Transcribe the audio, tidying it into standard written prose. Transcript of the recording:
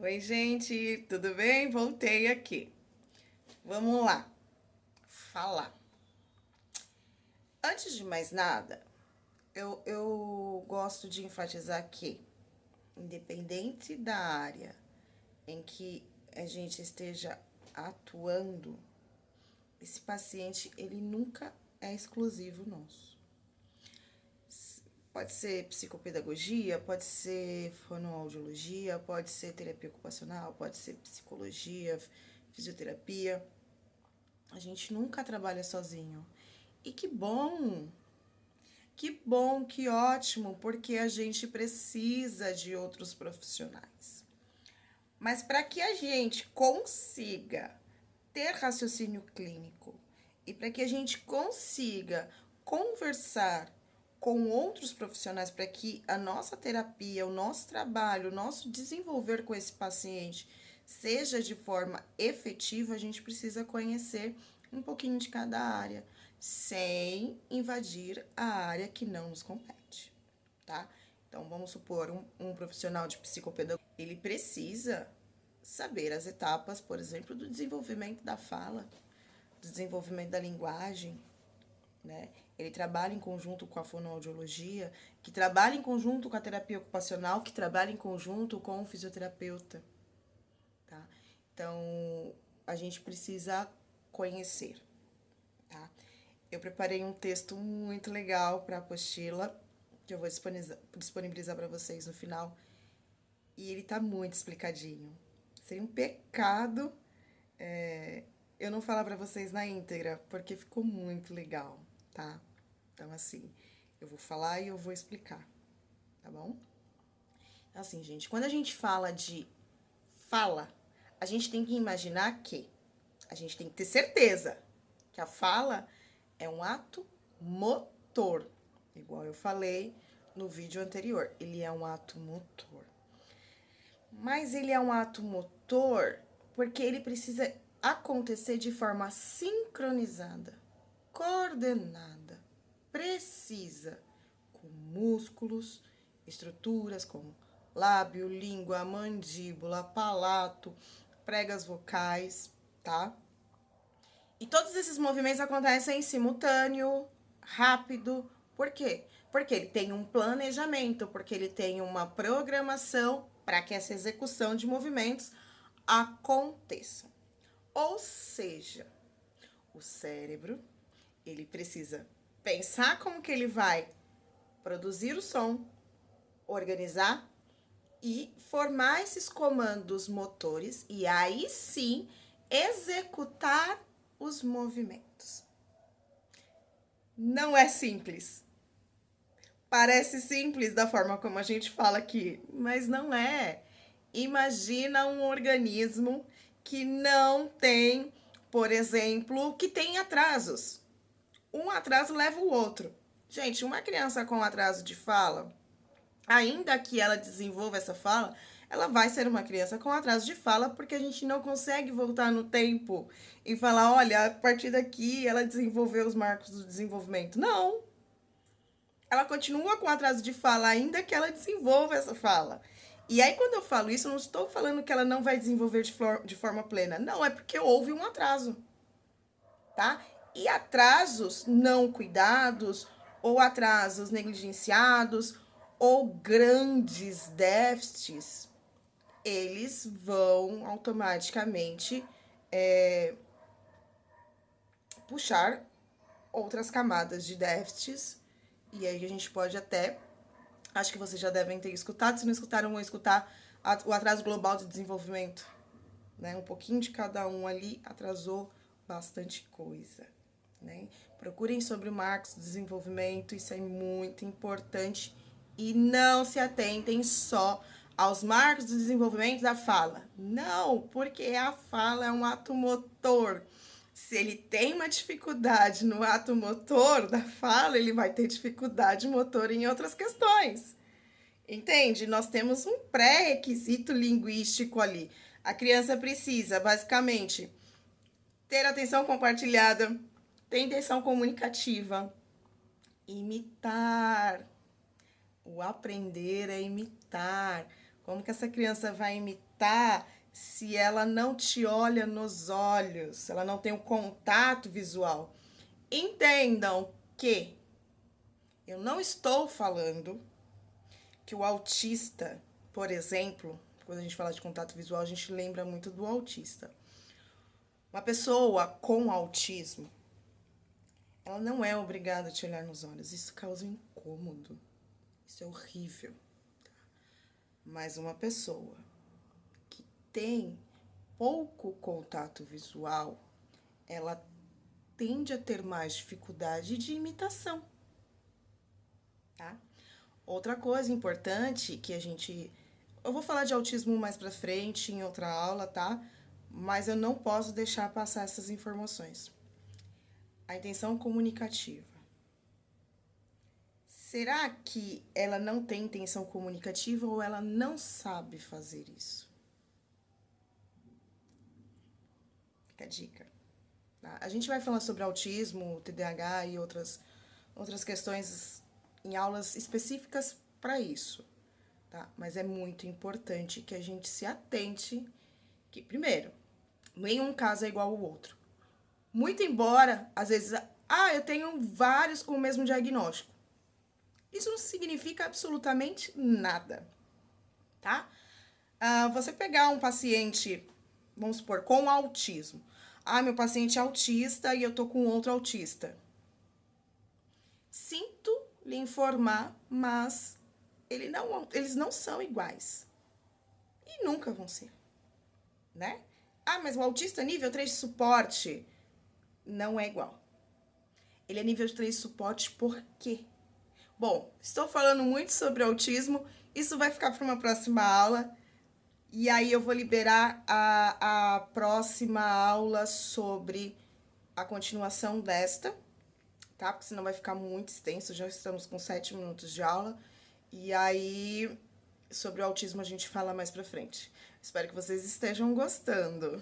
Oi, gente, tudo bem? Voltei aqui. Vamos lá, falar. Antes de mais nada, eu gosto de enfatizar que, independente da área em que a gente esteja atuando, esse paciente, ele nunca é exclusivo nosso. Pode ser psicopedagogia, pode ser fonoaudiologia, pode ser terapia ocupacional, pode ser psicologia, fisioterapia. A gente nunca trabalha sozinho. E que bom, que ótimo, porque a gente precisa de outros profissionais. Mas para que a gente consiga ter raciocínio clínico e para que a gente consiga conversar com outros profissionais para que a nossa terapia, o nosso trabalho, o nosso desenvolver com esse paciente seja de forma efetiva, a gente precisa conhecer um pouquinho de cada área, sem invadir a área que não nos compete, tá? Então, vamos supor, um profissional de psicopedagogia, ele precisa saber as etapas, por exemplo, do desenvolvimento da fala, do desenvolvimento da linguagem, né? Ele trabalha em conjunto com a fonoaudiologia, que trabalha em conjunto com a terapia ocupacional, que trabalha em conjunto com o fisioterapeuta, tá? Então, a gente precisa conhecer, tá? Eu preparei um texto muito legal para a apostila, que eu vou disponibilizar para vocês no final, e ele tá muito explicadinho. Seria um pecado eu não falar para vocês na íntegra, porque ficou muito legal, tá? Então, assim, eu vou falar e eu vou explicar, tá bom? Assim, gente, quando a gente fala de fala, a gente tem que imaginar que a gente tem que ter certeza que a fala é um ato motor, igual eu falei no vídeo anterior. Ele é um ato motor. Mas ele é um ato motor porque ele precisa acontecer de forma sincronizada, coordenada, precisa, com músculos, estruturas como lábio, língua, mandíbula, palato, pregas vocais, tá? E todos esses movimentos acontecem em simultâneo, rápido. Por quê? Porque ele tem um planejamento, porque ele tem uma programação para que essa execução de movimentos aconteça. Ou seja, o cérebro, ele precisa pensar como que ele vai produzir o som, organizar e formar esses comandos motores e aí sim executar os movimentos. Não é simples. Parece simples da forma como a gente fala aqui, mas não é. Imagina um organismo que não tem, por exemplo, que tem atrasos. Um atraso leva o outro. Gente, uma criança com atraso de fala, ainda que ela desenvolva essa fala, ela vai ser uma criança com atraso de fala, porque a gente não consegue voltar no tempo e falar, olha, a partir daqui ela desenvolveu os marcos do desenvolvimento. Não. Ela continua com atraso de fala, ainda que ela desenvolva essa fala. E aí, quando eu falo isso, eu não estou falando que ela não vai desenvolver de forma plena. Não, é porque houve um atraso, tá? E atrasos não cuidados, ou atrasos negligenciados, ou grandes déficits, eles vão automaticamente puxar outras camadas de déficits. E aí a gente pode até, acho que vocês já devem ter escutado, se não escutaram, vão escutar o atraso global de desenvolvimento. Né? Um pouquinho de cada um ali atrasou bastante coisa. Né? Procurem sobre o Marcos do Desenvolvimento, isso é muito importante. E não se atentem só aos marcos do desenvolvimento da fala. Não, porque a fala é um ato motor. Se ele tem uma dificuldade no ato motor da fala, ele vai ter dificuldade motor em outras questões. Entende? Nós temos um pré-requisito linguístico ali. A criança precisa, basicamente, ter atenção compartilhada, ter intenção comunicativa, imitar. O aprender é imitar. Como que essa criança vai imitar se ela não te olha nos olhos, se ela não tem um contato visual? Entendam que eu não estou falando que o autista, por exemplo, quando a gente fala de contato visual, a gente lembra muito do autista. Uma pessoa com autismo, ela não é obrigada a te olhar nos olhos. Isso causa um incômodo. Isso é horrível. Mas uma pessoa que tem pouco contato visual, ela tende a ter mais dificuldade de imitação, tá? Outra coisa importante que eu vou falar de autismo mais pra frente em outra aula, tá? Mas eu não posso deixar passar essas informações. A intenção comunicativa. Será que ela não tem intenção comunicativa ou ela não sabe fazer isso? Fica a dica. Tá? A gente vai falar sobre autismo, TDAH e outras questões em aulas específicas para isso, tá? Mas é muito importante que a gente se atente que, primeiro, nenhum caso é igual ao outro. Muito embora, às vezes, eu tenho vários com o mesmo diagnóstico. Isso não significa absolutamente nada, tá? Você pegar um paciente, vamos supor, com autismo. Meu paciente é autista e eu tô com outro autista. Sinto lhe informar, mas eles não são iguais. E nunca vão ser, né? Mas o autista nível 3 de suporte não é igual. Ele é nível 3 de suporte por quê? Bom, estou falando muito sobre autismo, isso vai ficar para uma próxima aula. E aí eu vou liberar a próxima aula sobre a continuação desta, tá? Porque senão vai ficar muito extenso, já estamos com 7 minutos de aula. E aí, sobre o autismo a gente fala mais pra frente. Espero que vocês estejam gostando.